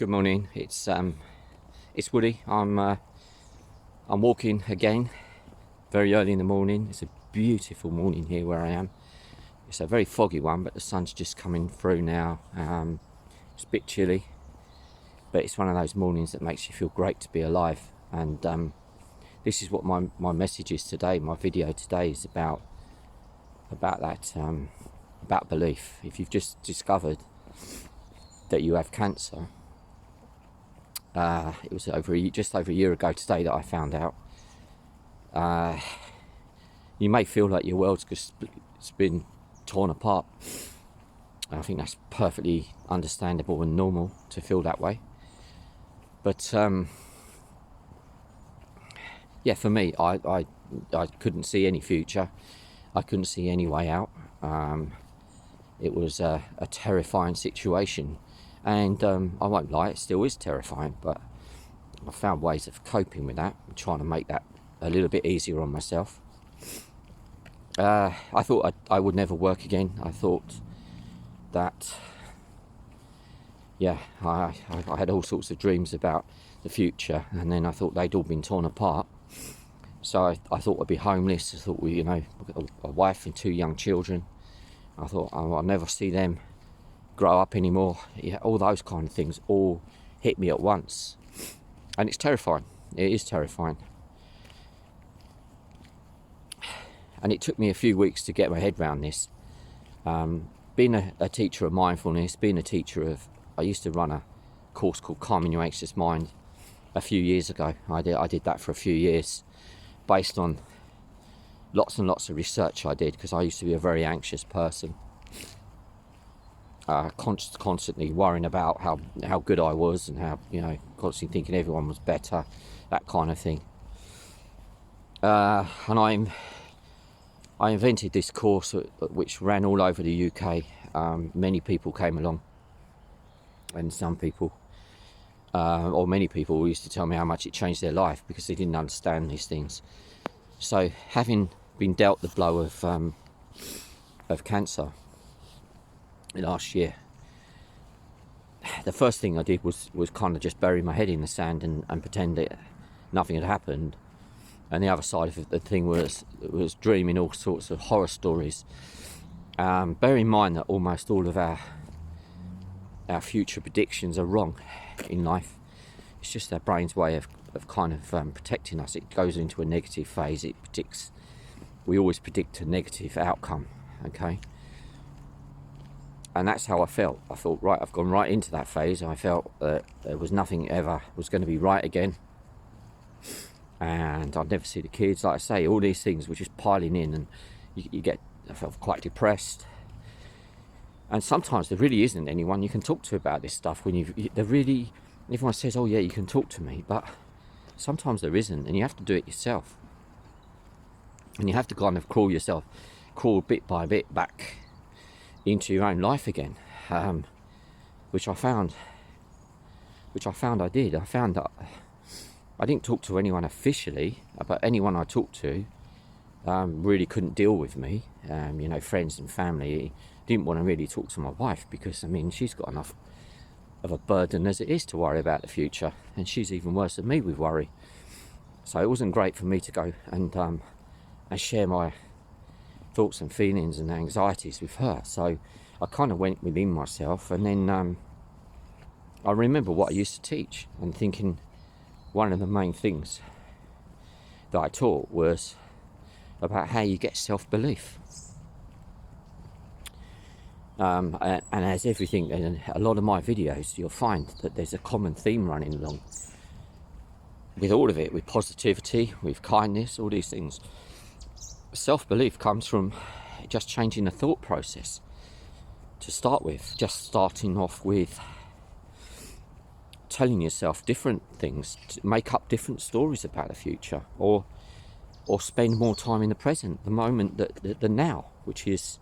Good morning. It's Woody. I'm walking again, very early in the morning. It's a beautiful morning here where I am. It's a very foggy one, but the sun's just coming through now. It's a bit chilly, but it's one of those mornings that makes you feel great to be alive. And this is what my message is today. My video today is about that, about belief. If you've just discovered that you have cancer, it was just over a year ago today that I found out. You may feel like your world's just been torn apart. I think that's perfectly understandable and normal to feel that way. But yeah, for me, I couldn't see any future. I couldn't see any way out. It was a terrifying situation. And I won't lie, it still is terrifying, but I found ways of coping with that, trying to make that a little bit easier on myself. I thought I would never work again. I thought that, yeah, I had all sorts of dreams about the future, and then I thought they'd all been torn apart. So I thought I'd be homeless. I thought we've got a wife and 2 young children. I thought I'll never see them grow up anymore. Yeah, all those kind of things all hit me at once, and it's terrifying. It is terrifying, and it took me a few weeks to get my head around this. Being a teacher of mindfulness, I used to run a course called Calming Your Anxious Mind a few years ago. I did that for a few years based on lots and lots of research I did, because I used to be a very anxious person. Constantly worrying about how good I was, and how, constantly thinking everyone was better, that kind of thing. And I invented this course which ran all over the UK. Many people came along, and some people, or many people, used to tell me how much it changed their life because they didn't understand these things. So, having been dealt the blow of cancer last year, the first thing I did was kind of just bury my head in the sand and pretend that nothing had happened. And the other side of the thing was dreaming all sorts of horror stories. Bear in mind that almost all of our future predictions are wrong in life. It's just our brain's way of kind of protecting us. It goes into a negative phase. We always predict a negative outcome, okay? And that's how I felt. I thought, right, I've gone right into that phase. I felt that there was nothing ever was going to be right again. And I'd never see the kids. Like I say, all these things were just piling in, and I felt quite depressed. And sometimes there really isn't anyone you can talk to about this stuff. Everyone says, oh yeah, you can talk to me, but sometimes there isn't, and you have to do it yourself. And you have to kind of crawl bit by bit back into your own life again, which I found I did. I found that I didn't talk to anyone officially, but anyone I talked to really couldn't deal with me. Friends and family didn't want to really talk to my wife, because she's got enough of a burden as it is to worry about the future, and she's even worse than me with worry. So it wasn't great for me to go and share my thoughts and feelings and anxieties with her. So I kind of went within myself, and then I remember what I used to teach, and thinking one of the main things that I taught was about how you get self-belief. And as everything, in a lot of my videos, you'll find that there's a common theme running along with all of it, with positivity, with kindness, all these things. Self-belief comes from just changing the thought process to start with. Just starting off with telling yourself different things, to make up different stories about the future, or spend more time in the present, the moment, the now, which is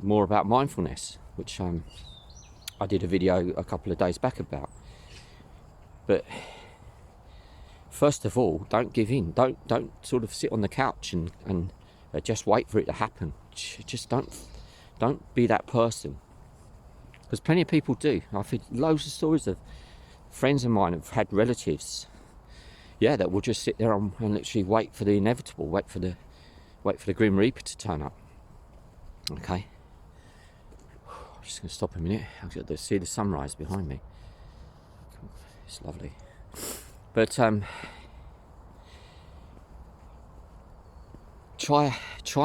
more about mindfulness, which I did a video a couple of days back about. But first of all, don't give in. Don't sort of sit on the couch and just wait for it to happen. Just don't be that person. Because plenty of people do. I've heard loads of stories of friends of mine have had relatives, that will just sit there and literally wait for the inevitable, wait for the Grim Reaper to turn up. Okay. I'm just going to stop a minute. I've got to see the sunrise behind me. It's lovely. But try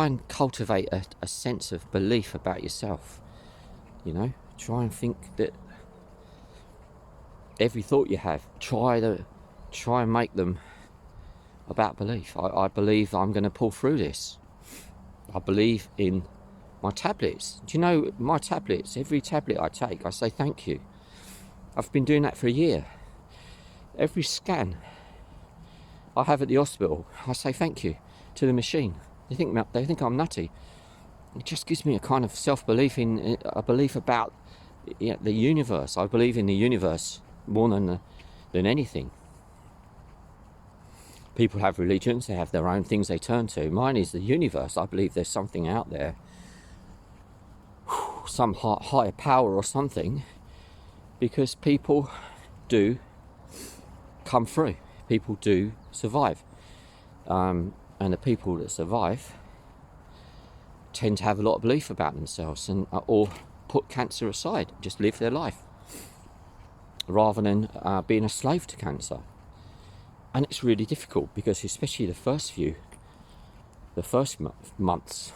and cultivate a sense of belief about yourself. Try and think that every thought you have, try and make them about belief. I believe I'm going to pull through this. I believe in my tablets. Do you know, my tablets, every tablet I take, I say thank you. I've been doing that for a year. Every scan I have at the hospital, I say thank you to the machine. They think I'm nutty. It just gives me a kind of self-belief in a belief about the universe. I believe in the universe more than anything. People have religions, they have their own things they turn to. Mine is the universe. I believe there's something out there, some higher power or something, because people do come through. People do survive. And the people that survive tend to have a lot of belief about themselves, and or put cancer aside, just live their life rather than being a slave to cancer. And it's really difficult, because especially the first months,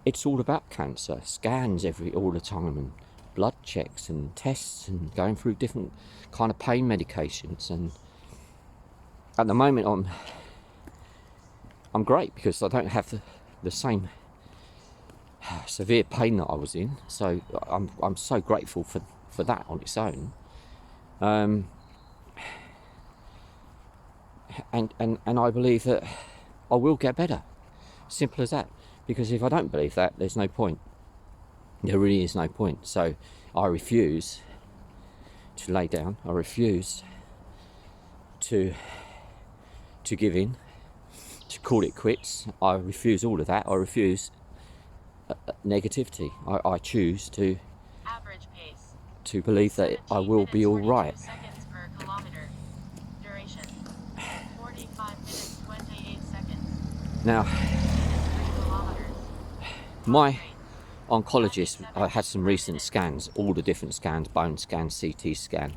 it's all about cancer, scans all the time, and blood checks and tests, and going through different kind of pain medications. And at the moment I'm great, because I don't have the same severe pain that I was in, so I'm so grateful for that on its own. And I believe that I will get better. Simple as that. Because if I don't believe that, there's no point. There really is no point. So I refuse to lay down. I refuse to give in, to call it quits. I refuse all of that. I refuse negativity. I choose to average pace to believe that I will be all right. Seconds per kilometer. Duration 45 minutes 28 seconds. Now, my oncologist, I had some recent scans, all the different scans, bone scan, CT scan,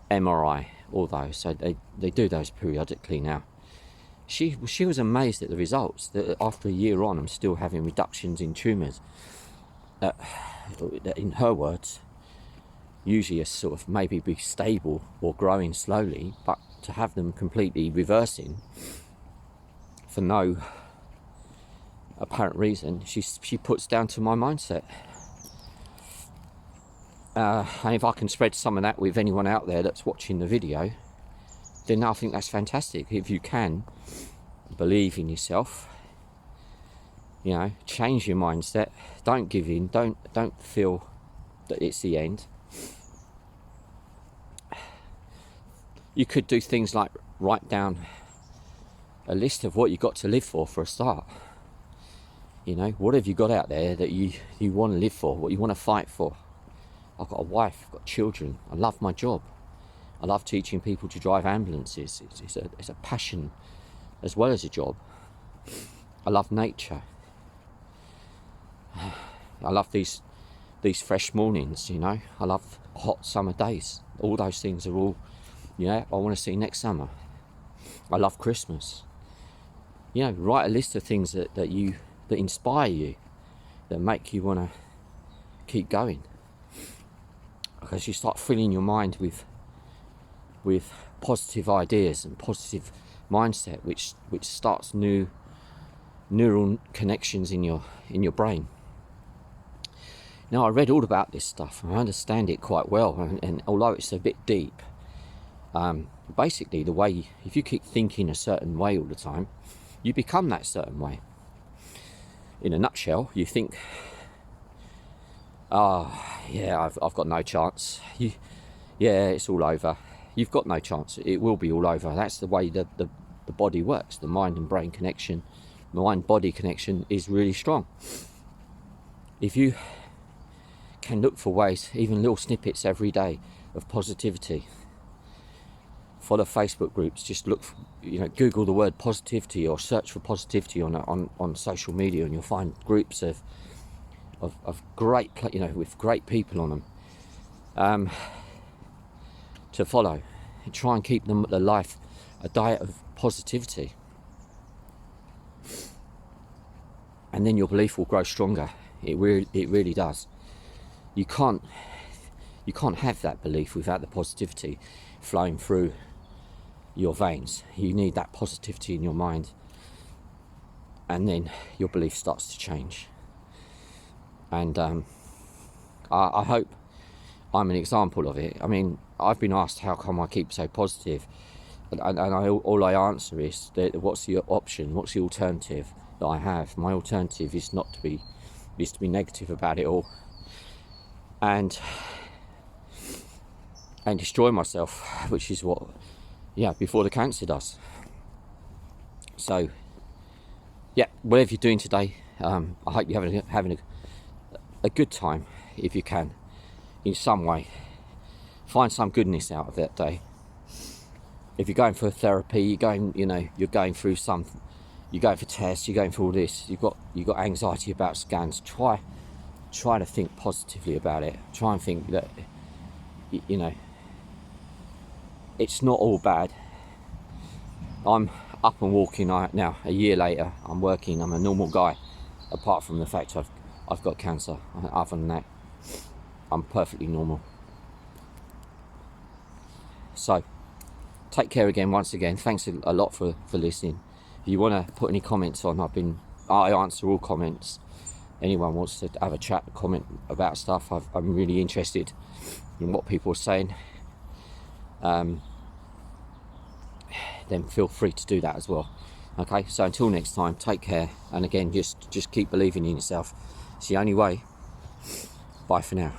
MRI, all those. So they do those periodically now. She was amazed at the results, that after a year on, I'm still having reductions in tumours. In her words, usually a sort of maybe be stable or growing slowly, but to have them completely reversing for no apparent reason, she puts down to my mindset. And if I can spread some of that with anyone out there that's watching the video, then I think that's fantastic. If you can believe in yourself, change your mindset, don't give in, don't feel that it's the end. You could do things like write down a list of what you've got to live for a start. What have you got out there that you want to live for, what you want to fight for? I've got a wife, I've got children, I love my job. I love teaching people to drive ambulances. It's a passion as well as a job. I love nature. I love these fresh mornings, I love hot summer days. All those things are all, I want to see next summer. I love Christmas. Write a list of things that inspire you, that make you want to keep going. Because you start filling your mind with positive ideas and positive mindset, which starts new neural connections in your brain. Now, I read all about this stuff, and I understand it quite well, and although it's a bit deep, basically the way, if you keep thinking a certain way all the time, you become that certain way. In a nutshell, you think, I've got no chance. It's all over. You've got no chance. It will be all over. That's the way the body works. The mind and brain connection, mind-body connection is really strong. If you can look for ways, even little snippets every day of positivity. Follow Facebook groups, just look, Google the word positivity or search for positivity on social media, and you'll find groups of great, with great people on them, to follow. And try and keep them a diet of positivity, and then your belief will grow stronger. It really does. You can't have that belief without the positivity flowing through your veins. You need that positivity in your mind, and then your belief starts to change. And I hope I'm an example of it. I mean, I've been asked how come I keep so positive, and all I answer is that what's the option, what's the alternative that I have? My alternative is to be negative about it all, and destroy myself, which is what before the cancer does. So whatever you're doing today, I hope you're having a good time. If you can, in some way, find some goodness out of that day. If you're going for therapy, you're going through you're going for tests, you're going for all this, you've got anxiety about scans, try to think positively about it. Try and think that it's not all bad. I'm up and walking now. A year later, I'm working. I'm a normal guy, apart from the fact I've got cancer. Other than that, I'm perfectly normal. So, take care again. Once again, thanks a lot for listening. If you want to put any comments on, I answer all comments. Anyone wants to have a chat, comment about stuff, I'm really interested in what people are saying. Then feel free to do that as well. Okay, so until next time, take care, and again, just keep believing in yourself. It's the only way. Bye for now.